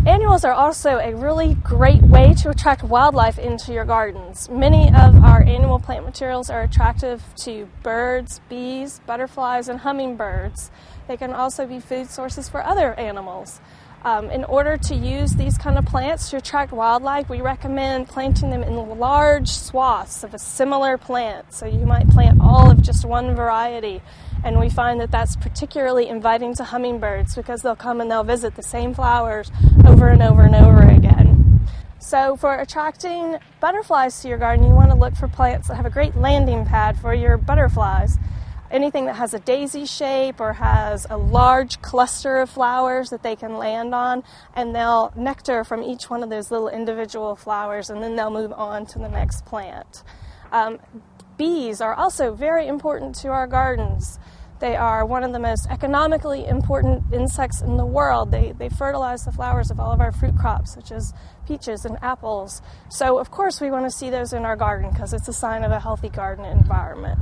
Annuals are also a really great way to attract wildlife into your gardens. Many of our annual plant materials are attractive to birds, bees, butterflies, and hummingbirds. They can also be food sources for other animals. In order to use these kind of plants to attract wildlife, we recommend planting them in large swaths of a similar plant. So you might plant all of just one variety, and we find that that's particularly inviting to hummingbirds because they'll come and they'll visit the same flowers over and over and over again. So for attracting butterflies to your garden, you want to look for plants that have a great landing pad for your butterflies. Anything that has a daisy shape or has a large cluster of flowers that they can land on, and they'll nectar from each one of those little individual flowers, and then they'll move on to the next plant. Bees are also very important to our gardens. They are one of the most economically important insects in the world. They fertilize the flowers of all of our fruit crops, such as peaches and apples. So, of course, we want to see those in our garden because it's a sign of a healthy garden environment.